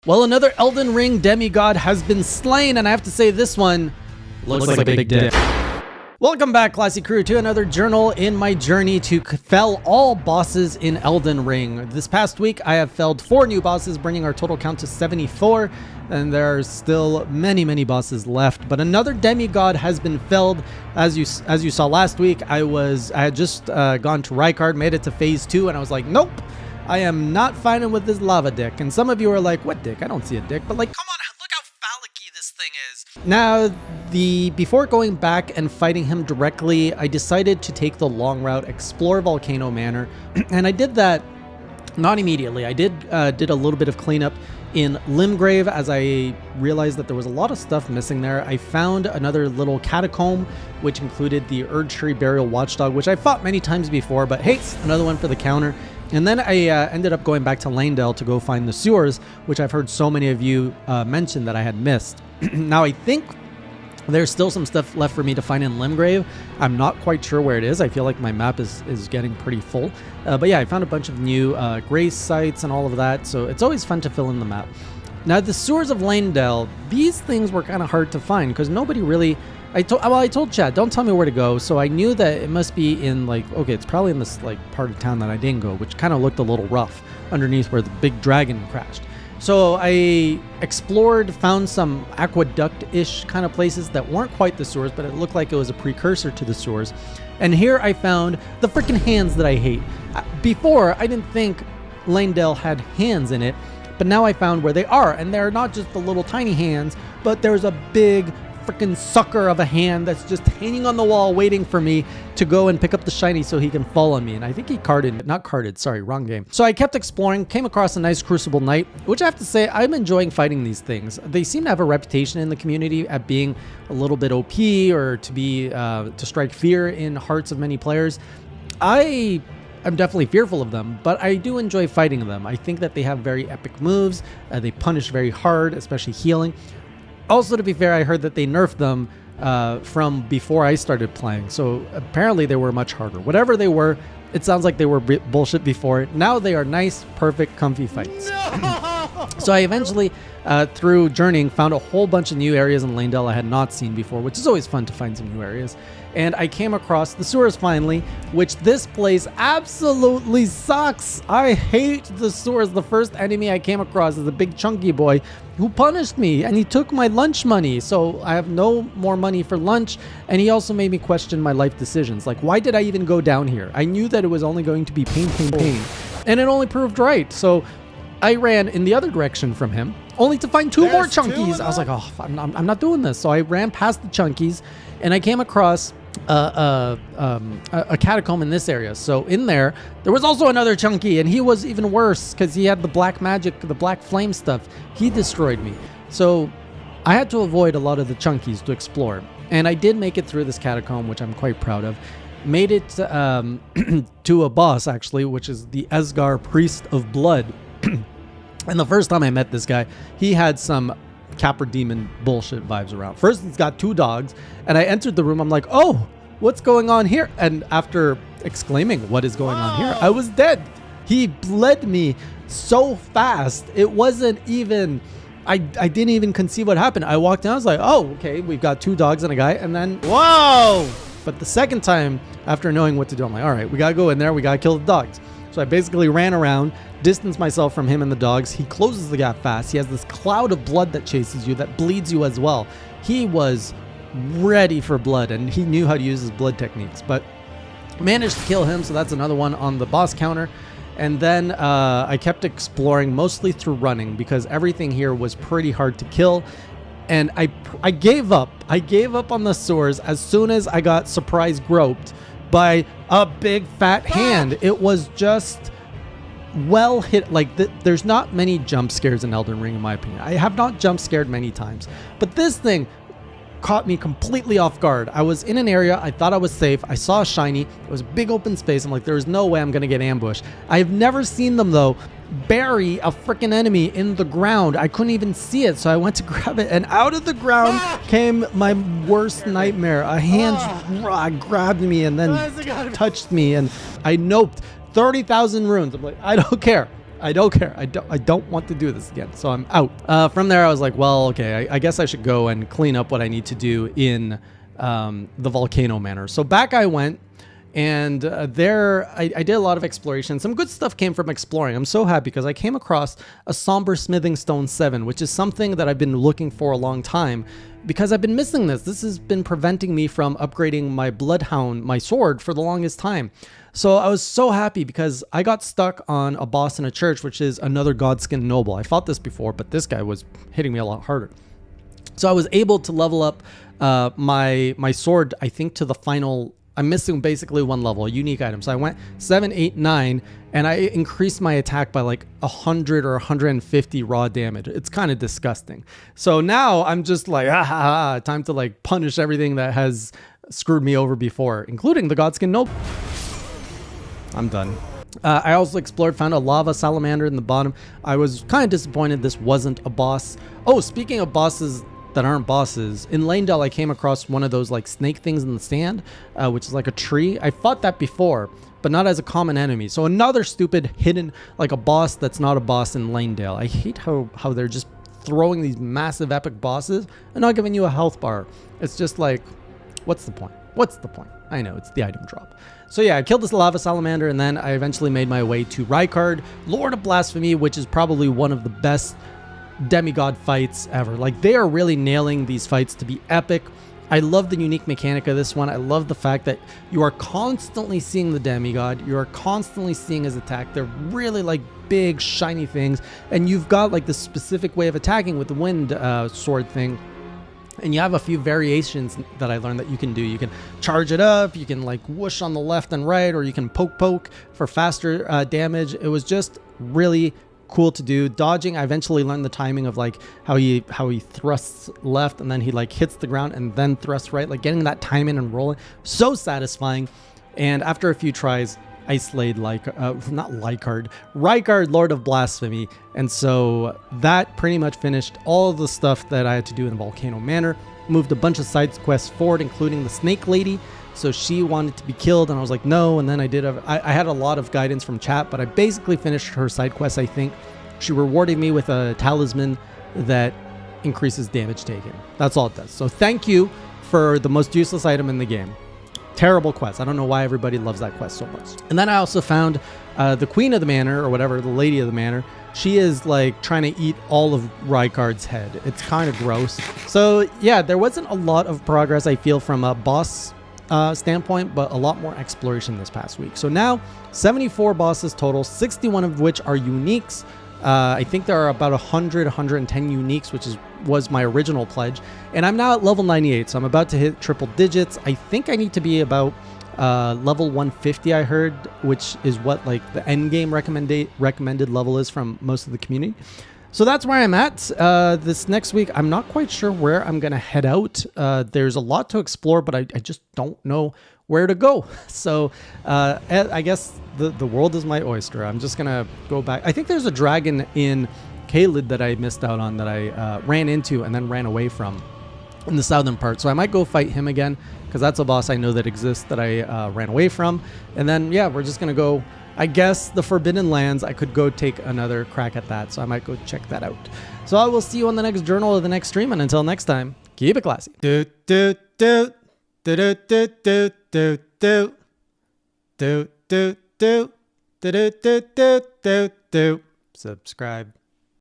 Well, another Elden Ring demigod has been slain, and I have to say this one looks like a big dick. Welcome back, Classy Crew, to another journal in my journey to fell all bosses in Elden Ring. This past week, I have felled 4 new bosses, bringing our total count to 74, and there are still many bosses left. But another demigod has been felled. As you saw last week, I had just gone to Rykard, made it to phase 2, and I was like, nope. I am not fighting with this lava dick. And some of you are like, what dick? I don't see a dick. But like, come on, look how phallic-y this thing is. Now, before going back and fighting him directly, I decided to take the long route, explore Volcano Manor. And I did that not immediately. I did a little bit of cleanup in Limgrave as I realized that there was a lot of stuff missing there. I found another little catacomb, which included the Erdtree Burial Watchdog, which I fought many times before, but hey, another one for the counter. And then I ended up going back to Lanedale to go find the sewers, which I've heard so many of you mention that I had missed. Now, I think there's still some stuff left for me to find in Limgrave. I'm not quite sure where it is. I feel like my map is getting pretty full. But yeah, I found a bunch of new grace sites and all of that, so it's always fun to fill in the map. Now, the sewers of Lanedale, these things were kind of hard to find because nobody really... I told Chad, don't tell me where to go, so I knew that it must be in, like, okay, it's probably in this, like, part of town that I didn't go, which kind of looked a little rough underneath where the big dragon crashed. So I explored, found some aqueduct-ish kind of places that weren't quite the sewers, but it looked like it was a precursor to the sewers. And here I found the freaking hands that I hate. Before, I didn't think Lanedale had hands in it, but now I found where they are, and they're not just the little tiny hands, but there's a big freaking sucker of a hand that's just hanging on the wall waiting for me to go and pick up the shiny so he can fall on me. And I think he not carded, sorry, wrong game. So I kept exploring, came across a nice Crucible Knight, which I have to say, I'm enjoying fighting these things. They seem to have a reputation in the community at being a little bit OP or to be, to strike fear in hearts of many players. I'm definitely fearful of them, but I do enjoy fighting them. I think that they have very epic moves. They punish very hard, especially healing. Also, to be fair, I heard that they nerfed them from before I started playing, so apparently they were much harder. Whatever they were, it sounds like they were bullshit before. Now they are nice, perfect, comfy fights. No! So I eventually, through journeying, found a whole bunch of new areas in Lanedale I had not seen before, which is always fun to find some new areas. And I came across the sewers finally, which this place absolutely sucks. I hate the sewers. The first enemy I came across is a big chunky boy who punished me, and he took my lunch money. So I have no more money for lunch, and he also made me question my life decisions. Like, why did I even go down here? I knew that it was only going to be pain, and it only proved right. So I ran in the other direction from him, only to find two more chunkies. I was like, oh, I'm not doing this. So I ran past the chunkies, and I came across a catacomb in this area. So in there was also another chunky, and he was even worse because he had the black magic, the black flame stuff. He destroyed me. So I had to avoid a lot of the chunkies to explore, and I did make it through this catacomb, which I'm quite proud of. Made it to a boss, actually, which is the Esgar Priest of Blood. And the first time I met this guy, he had some Capra Demon bullshit vibes around. First, it's got 2 dogs, and I entered the room. I'm like, oh, what's going on here? And after exclaiming, what is going on here? I was dead. He bled me so fast. It wasn't even, I didn't even conceive what happened. I walked in, I was like, oh, okay, we've got 2 dogs and a guy, and then, whoa! But the second time, after knowing what to do, I'm like, all right, we gotta go in there, we gotta kill the dogs. So I basically ran around, distanced myself from him and the dogs. He closes the gap fast. He has this cloud of blood that chases you, that bleeds you as well. He was ready for blood, and he knew how to use his blood techniques, but managed to kill him, so that's another one on the boss counter. And then I kept exploring, mostly through running, because everything here was pretty hard to kill. And I gave up. I gave up on the sewers as soon as I got surprise groped by a big fat hand. It was just well hit. Like, there's not many jump scares in Elden Ring, in my opinion. I have not jump scared many times, but this thing caught me completely off guard. I was in an area, I thought I was safe. I saw a shiny. It was a big open space. I'm like, there's no way I'm gonna get ambushed. I've never seen them though bury a freaking enemy in the ground. I couldn't even see it, so I went to grab it, and out of the ground came my worst nightmare. A hand grabbed me and then touched me, and I noped 30,000 runes. I'm like, I don't care. I don't care. I don't want to do this again. So I'm out. From there, I was like, well, okay, I guess I should go and clean up what I need to do in the volcano manor. So back I went. And there, I did a lot of exploration. Some good stuff came from exploring. I'm so happy because I came across a Somber Smithing Stone 7, which is something that I've been looking for a long time because I've been missing this. This has been preventing me from upgrading my Bloodhound, my sword, for the longest time. So I was so happy because I got stuck on a boss in a church, which is another Godskin Noble. I fought this before, but this guy was hitting me a lot harder. So I was able to level up my sword, I think, to the final. I'm missing basically one level, a unique item. So I went 7, 8, 9, and I increased my attack by like 100 or 150 raw damage. It's kind of disgusting. So now I'm just like, time to like punish everything that has screwed me over before, including the Godskin Noble. I'm done. I also explored, found a lava salamander in the bottom. I was kind of disappointed this wasn't a boss. Oh, speaking of bosses that aren't bosses, in Lanedale I came across one of those like snake things in the sand, which is like a tree. I fought that before, but not as a common enemy. So another stupid hidden, like a boss that's not a boss in Lanedale. I hate how they're just throwing these massive epic bosses and not giving you a health bar. It's just like, what's the point? What's the point? I know, it's the item drop. So yeah, I killed this lava salamander, and then I eventually made my way to Rykard, Lord of Blasphemy, which is probably one of the best demigod fights ever. Like, they are really nailing these fights to be epic. I love the unique mechanic of this one. I love the fact that you are constantly seeing the demigod. You are constantly seeing his attack. They're really like big shiny things, and you've got like this specific way of attacking with the wind sword thing. And you have a few variations that I learned that you can do. You can charge it up, you can like whoosh on the left and right, or you can poke for faster damage. It was just really cool to do. Dodging, I eventually learned the timing of like how he thrusts left and then he like hits the ground and then thrusts right, like getting that timing and rolling, so satisfying. And after a few tries, I slayed Rykard, Lord of Blasphemy. And so that pretty much finished all of the stuff that I had to do in Volcano Manor. Moved a bunch of side quests forward, including the Snake Lady. So she wanted to be killed, and I was like, no. And then I had a lot of guidance from chat, but I basically finished her side quest, I think. She rewarded me with a talisman that increases damage taken. That's all it does. So thank you for the most useless item in the game. Terrible quest. I don't know why everybody loves that quest so much. And then I also found the Queen of the Manor, or whatever, the Lady of the Manor. She is like trying to eat all of Rykard's head. It's kind of gross. So yeah, there wasn't a lot of progress, I feel, from a boss standpoint, but a lot more exploration this past week. So now 74 bosses total, 61 of which are uniques. I think there are about 110 uniques, which was my original pledge. And I'm now at level 98, so I'm about to hit triple digits. I think I need to be about level 150, I heard, which is what like the end game recommended level is from most of the community. So that's where I'm at. This next week, I'm not quite sure where I'm going to head out. There's a lot to explore, but I just don't know where to go. So I guess the world is my oyster. I'm just going to go back. I think there's a dragon in Caelid that I missed out on, that I ran into and then ran away from in the southern part. So I might go fight him again, because that's a boss I know that exists that I ran away from. And then, yeah, we're just going to go, I guess, the Forbidden Lands. I could go take another crack at that, so I might go check that out. So I will see you on the next journal or the next stream, and until next time, keep it classy. Subscribe.